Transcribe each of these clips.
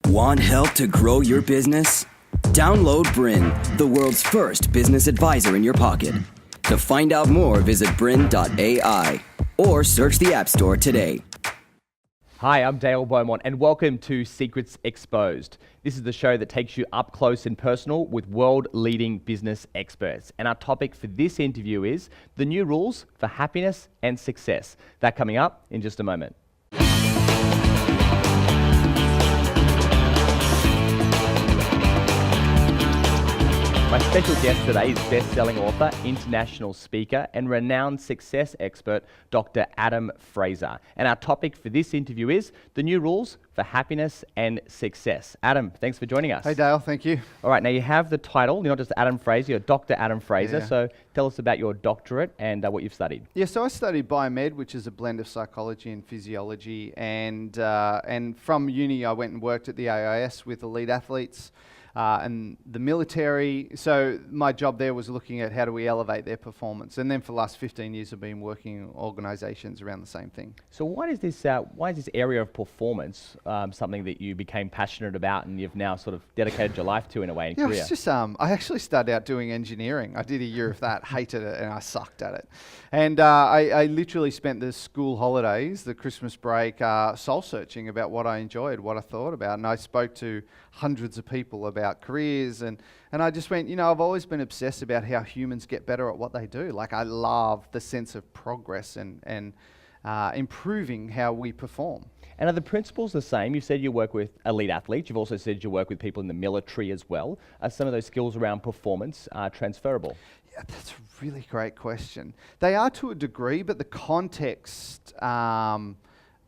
Want help to grow your business? Download BRiN, the world's first business advisor in your pocket. To find out more, visit BRiN.ai or search the App Store today. Hi, I'm Dale Beaumont and welcome to Secrets Exposed. This is the show that takes you up close and personal with world-leading business experts. And our topic for this interview is the new rules for happiness and success. That coming up in just a moment. My special guest today is best-selling author, international speaker, and renowned success expert, Dr. Adam Fraser. And our topic for this interview is the new rules for happiness and success. Adam, thanks for joining us. Hey Dale, thank you. All right, now you have the title, you're not just Adam Fraser, you're Dr. Adam Fraser. Yeah. So tell us about your doctorate and what you've studied. Yeah, so I studied biomed, which is a blend of psychology and physiology, and from uni I went and worked at the AIS with elite athletes. And the military, so my job there was looking at how do we elevate their performance. And then for the last 15 years I've been working in organisations around the same thing. So why is this area of performance something that you became passionate about and you've now sort of dedicated your life to in a way in career? It's just, I actually started out doing engineering. I did a year of that, hated it, and I sucked at it. And I literally spent the school holidays, the Christmas break, soul searching about what I enjoyed, what I thought about. And I spoke to hundreds of people about careers, and I just went, I've always been obsessed about how humans get better at what they do. Like, I love the sense of progress and improving how we perform. And are the principles the same? You said you work with elite athletes. You've also said you work with people in the military as well. Are some of those skills around performance transferable? Yeah, that's a really great question. They are to a degree, but the context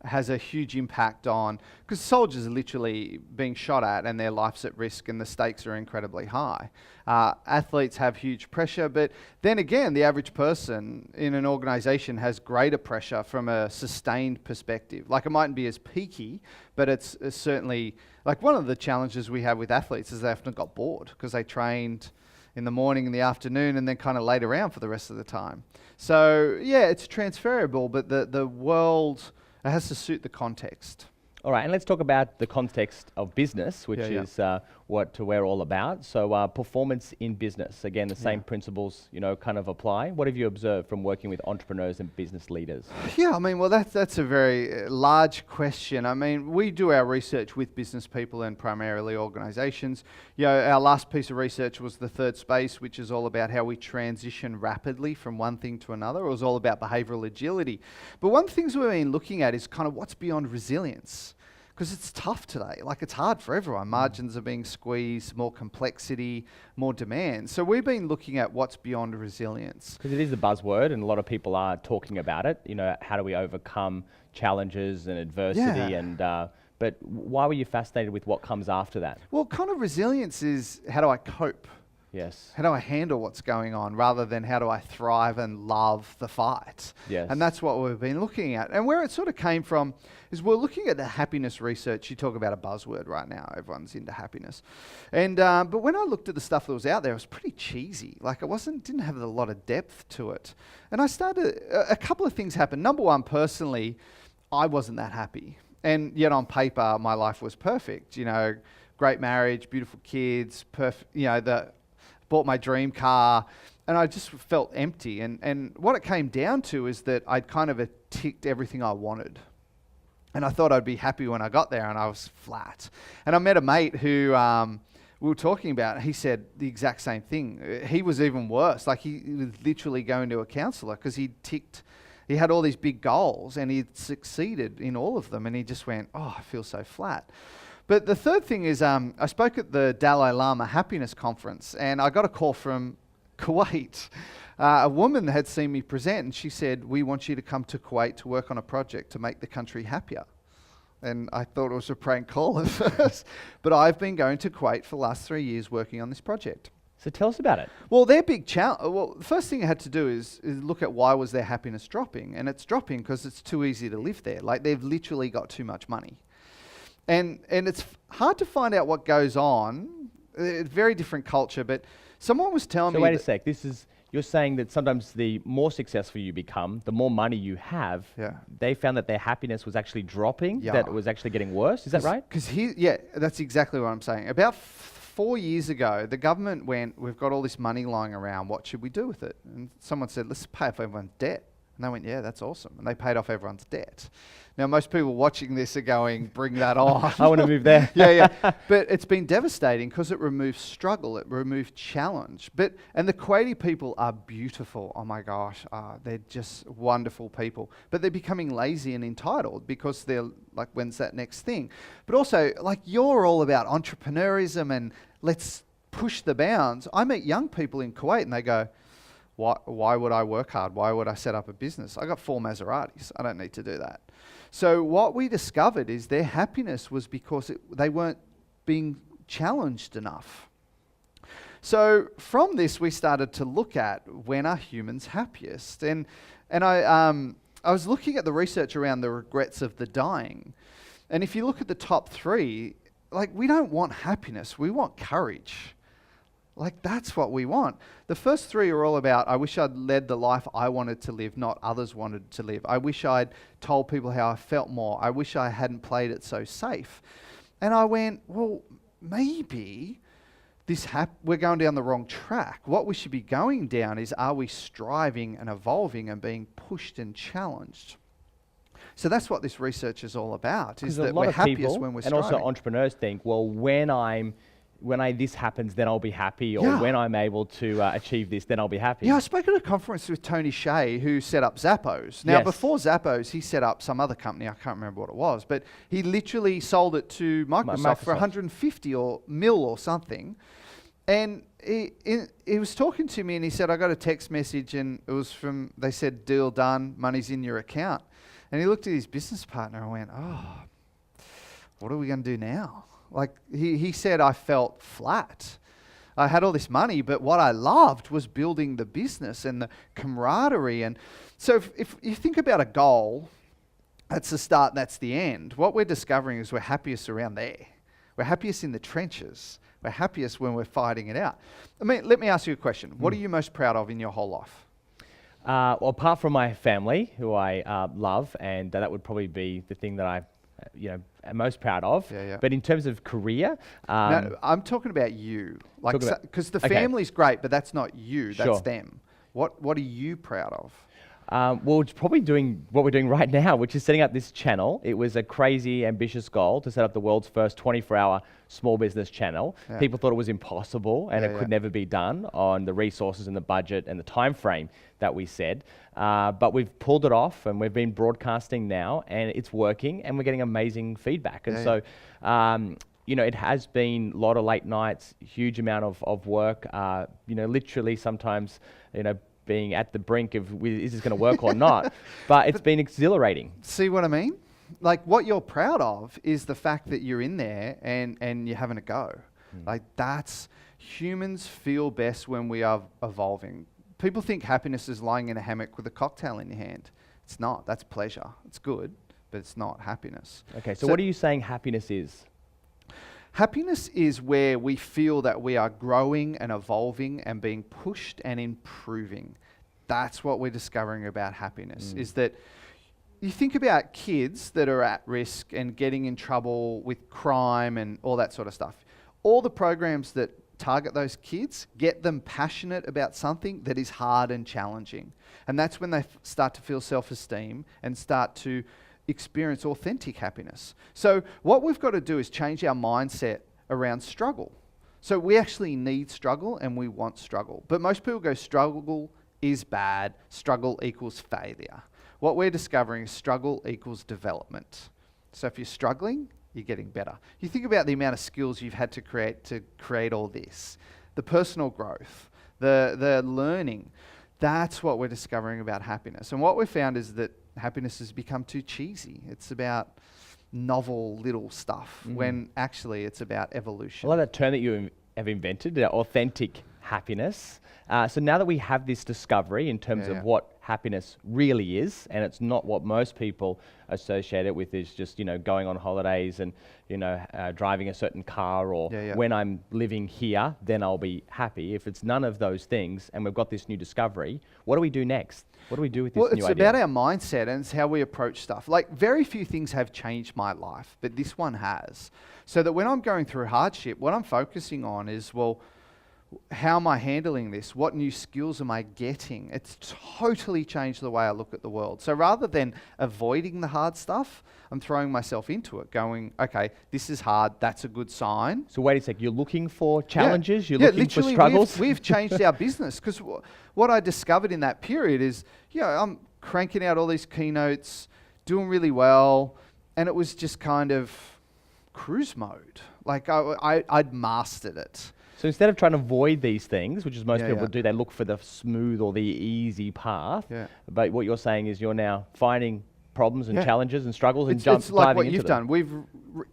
has a huge impact on, because soldiers are literally being shot at and their life's at risk and the stakes are incredibly high. Athletes have huge pressure, but then again, the average person in an organisation has greater pressure from a sustained perspective. Like, it mightn't be as peaky, but it's certainly, like, one of the challenges we have with athletes is they often got bored because they trained in the morning, in the afternoon, and then kind of laid around for the rest of the time. So yeah, it's transferable, but the world, it has to suit the context. All right, and let's talk about the context of business, which is what we're all about. So performance in business, again, the same principles, kind of apply. What have you observed from working with entrepreneurs and business leaders? Yeah, I mean, well, that's a very large question. I mean, we do our research with business people and primarily organizations. Our last piece of research was the third space, which is all about how we transition rapidly from one thing to another. It was all about behavioral agility. But one of the things we've been looking at is kind of what's beyond resilience. Because it's tough today. Like, it's hard for everyone. Margins are being squeezed, more complexity, more demand. So we've been looking at what's beyond resilience. Because it is a buzzword and a lot of people are talking about it. How do we overcome challenges and adversity? Yeah. But why were you fascinated with what comes after that? Well, kind of resilience is, how do I cope? Yes. How do I handle what's going on rather than how do I thrive and love the fight? Yes. And that's what we've been looking at. And where it sort of came from is we're looking at the happiness research. You talk about a buzzword right now. Everyone's into happiness. And but when I looked at the stuff that was out there, it was pretty cheesy. Like, it didn't have a lot of depth to it. And I started, a couple of things happened. Number one, personally, I wasn't that happy. And yet on paper, my life was perfect. Great marriage, beautiful kids, perfect, bought my dream car, and I just felt empty. And what it came down to is that I'd kind of ticked everything I wanted. And I thought I'd be happy when I got there, and I was flat. And I met a mate who we were talking about. He said the exact same thing. He was even worse. Like, he was literally going to a counsellor because he had all these big goals, and he'd succeeded in all of them, and he just went, oh, I feel so flat. But the third thing is, I spoke at the Dalai Lama Happiness Conference, and I got a call from Kuwait. A woman had seen me present, and she said, we want you to come to Kuwait to work on a project to make the country happier. And I thought it was a prank call at first. But I've been going to Kuwait for the last 3 years working on this project. So tell us about it. Well, their big challenge. Well, the first thing I had to do is look at why was their happiness dropping. And it's dropping because it's too easy to live there. Like, they've literally got too much money. And it's hard to find out what goes on. Very different culture, but someone was telling me... So wait a sec, this is you're saying that sometimes the more successful you become, the more money you have, they found that their happiness was actually dropping, that it was actually getting worse. Is that right? Because that's exactly what I'm saying. About 4 years ago, the government went, we've got all this money lying around, what should we do with it? And someone said, let's pay off everyone's debt. And they went, yeah, that's awesome. And they paid off everyone's debt. Now, most people watching this are going, bring that on. I want to move there. Yeah. But it's been devastating because it removes struggle. It removes challenge. And the Kuwaiti people are beautiful. Oh, my gosh. They're just wonderful people. But they're becoming lazy and entitled because they're like, when's that next thing? But also, like, you're all about entrepreneurism and let's push the bounds. I meet young people in Kuwait and they go, why would I work hard? Why would I set up a business? I got 4 Maseratis. I don't need to do that. So what we discovered is their happiness was because they weren't being challenged enough. So from this, we started to look at when are humans happiest. And I was looking at the research around the regrets of the dying. And if you look at the top 3, like, we don't want happiness. We want courage. Like, that's what we want. The first 3 are all about, I wish I'd led the life I wanted to live, not others wanted to live. I wish I'd told people how I felt more. I wish I hadn't played it so safe. And I went, well, maybe we're going down the wrong track. What we should be going down is, are we striving and evolving and being pushed and challenged? So that's what this research is all about, is that we're happiest when we're striving. And also entrepreneurs think, well, when this happens, then I'll be happy, or when I'm able to achieve this, then I'll be happy. Yeah, I spoke at a conference with Tony Shea, who set up Zappos. Now, before Zappos, he set up some other company. I can't remember what it was, but he literally sold it to Microsoft for 150 mil or something. And he was talking to me, and he said, I got a text message, and it was they said, deal done, money's in your account. And he looked at his business partner and went, oh, what are we going to do now? Like, he said, I felt flat. I had all this money, but what I loved was building the business and the camaraderie. And so if you think about a goal, that's the start, that's the end. What we're discovering is we're happiest around there. We're happiest in the trenches. We're happiest when we're fighting it out. I mean, let me ask you a question. What are you most proud of in your whole life? Well, apart from my family, who I love, and that would probably be the thing that I am most proud of. But in terms of career, no, I'm talking about you. Like, because the family's great, but that's not you. That's them. What are you proud of? Well, it's probably doing what we're doing right now, which is setting up this channel. It was a crazy, ambitious goal to set up the world's first 24-hour small business channel. People thought it was impossible and it could never be done on the resources and the budget and the time frame that we said. But we've pulled it off, and we've been broadcasting now, and it's working, and we're getting amazing feedback. And so, it has been a lot of late nights, huge amount of work. Literally sometimes, being at the brink of, is this going to work or not? But it's been exhilarating. See what I mean? Like, what you're proud of is the fact that you're in there and you're having a go. Like, humans feel best when we are evolving. People think happiness is lying in a hammock with a cocktail in your hand. It's not. That's pleasure. It's good, but it's not happiness. Okay, so what are you saying happiness is? Happiness is where we feel that we are growing and evolving and being pushed and improving. That's what we're discovering about happiness, is that you think about kids that are at risk and getting in trouble with crime and all that sort of stuff. All the programs that target those kids get them passionate about something that is hard and challenging. And that's when they start to feel self-esteem and start to experience authentic happiness. So what we've got to do is change our mindset around struggle. So we actually need struggle and we want struggle. But most people go, struggle is bad, struggle equals failure. What we're discovering is struggle equals development. So if you're struggling, you're getting better. You think about the amount of skills you've had to create all this, the personal growth, the learning. That's what we're discovering about happiness. And what we've found is that happiness has become too cheesy. It's about novel little stuff when actually it's about evolution. I love that term that you have invented, authentic happiness. So now that we have this discovery in terms of what happiness really is, and it's not what most people associate it with, is just, going on holidays and, driving a certain car, or when I'm living here, then I'll be happy. If it's none of those things and we've got this new discovery, what do we do next? What do we do with this new idea? Well, it's about our mindset, and it's how we approach stuff. Like, very few things have changed my life, but this one has. So that when I'm going through hardship, what I'm focusing on is, well, how am I handling this? What new skills am I getting? It's totally changed the way I look at the world. So rather than avoiding the hard stuff, I'm throwing myself into it, going, okay, this is hard, that's a good sign. So wait a sec, you're looking for challenges? You're looking for struggles? We've changed our business, because what I discovered in that period is, I'm cranking out all these keynotes, doing really well, and it was just kind of cruise mode. Like, I'd mastered it. So instead of trying to avoid these things, which is most people do, they look for the smooth or the easy path. Yeah. But what you're saying is you're now finding problems and challenges and struggles and it's like what you've done. We've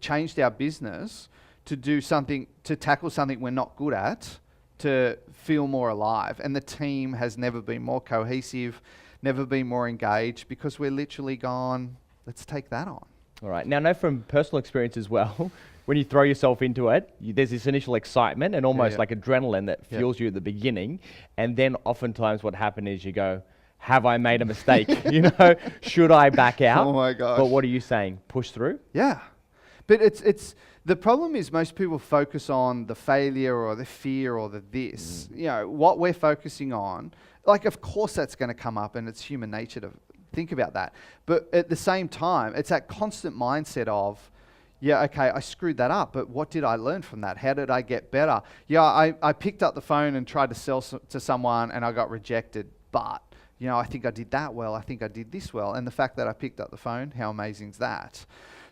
changed our business to do something, to tackle something we're not good at, to feel more alive. And the team has never been more cohesive, never been more engaged, because we're literally gone, let's take that on. All right. Now, I know from personal experience as well, when you throw yourself into it, there's this initial excitement and almost like adrenaline that fuels you at the beginning. And then oftentimes what happens is you go, have I made a mistake? Should I back out? Oh my gosh. But what are you saying? Push through? Yeah. But it's the problem is most people focus on the failure or the fear or the this. What we're focusing on, like, of course that's going to come up, and it's human nature to think about that. But at the same time, it's that constant mindset of, okay, I screwed that up, but what did I learn from that? How did I get better? I picked up the phone and tried to sell to someone, and I got rejected, but, I think I did that well. I think I did this well. And the fact that I picked up the phone, how amazing is that?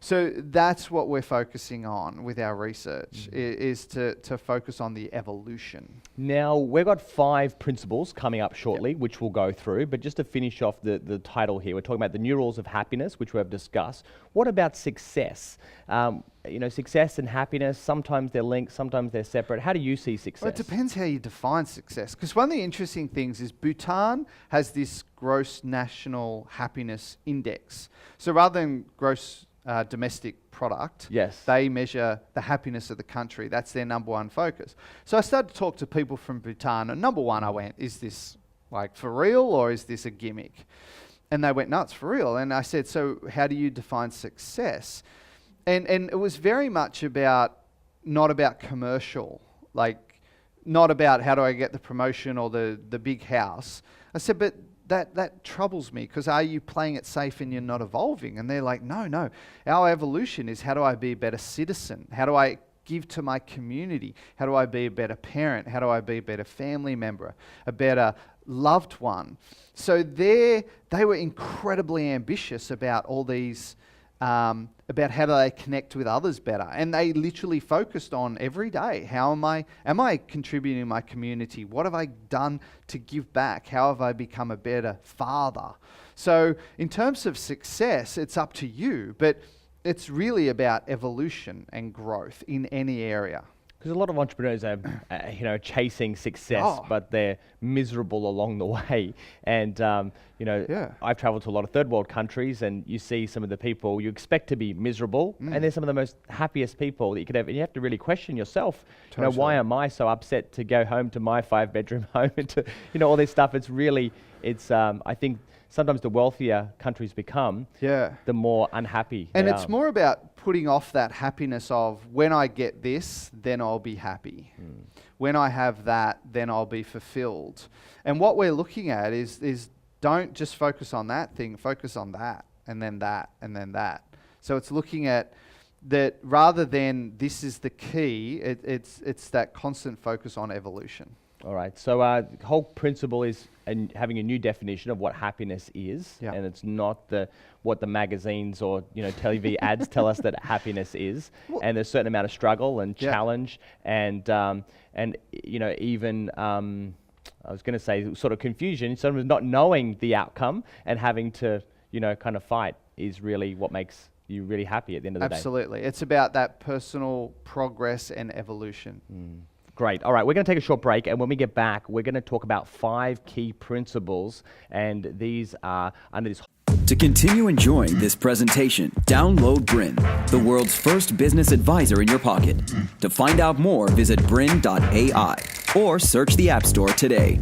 So that's what we're focusing on with our research, is to focus on the evolution. Now, we've got 5 principles coming up shortly, which we'll go through. But just to finish off the title here, we're talking about the new rules of happiness, which we've discussed. What about success? Success and happiness, sometimes they're linked, sometimes they're separate. How do you see success? Well, it depends how you define success. Because one of the interesting things is Bhutan has this gross national happiness index. So rather than gross domestic product, they measure the happiness of the country. That's their number one focus. So I started to talk to people from Bhutan, and number one, I went, is this like for real, or is this a gimmick? And they went, no, it's for real. And I said, so how do you define success? And it was very much not about commercial, like not about how do I get the promotion or the big house. I said, but that troubles me, because are you playing it safe and you're not evolving? And they're like, no. Our evolution is, how do I be a better citizen? How do I give to my community? How do I be a better parent? How do I be a better family member? A better loved one? So they were incredibly ambitious about all these, about how do they connect with others better. And they literally focused on every day, am I contributing to my community? What have I done to give back? How have I become a better father? So in terms of success, it's up to you, but it's really about evolution and growth in any area. Because a lot of entrepreneurs are, chasing success, but they're miserable along the way. And, I've traveled to a lot of third world countries, and you see some of the people you expect to be miserable, and they're some of the most happiest people that you could have. And you have to really question yourself, why am I so upset to go home to my 5-bedroom home and to, all this stuff. It's really, I think, sometimes the wealthier countries become, the more unhappy they are. And it's more about putting off that happiness of, when I get this, then I'll be happy. When I have that, then I'll be fulfilled. And what we're looking at is don't just focus on that thing, focus on that, and then that, and then that. So it's looking at that rather than this is the key, it's that constant focus on evolution. All right, so the whole principle is having a new definition of what happiness is, and it's not what the magazines or TV ads tell us that happiness is. Well, and there's a certain amount of struggle and challenge, and even I was going to say sort of confusion, sort of not knowing the outcome and having to kind of fight is really what makes you really happy at the end of the day. Absolutely, it's about that personal progress and evolution. Great. All right, we're going to take a short break, and when we get back, we're going to talk about 5 key principles, and these are under this. To continue enjoying this presentation, download BRiN, the world's first business advisor in your pocket. To find out more, visit BRiN.ai or search the App Store today.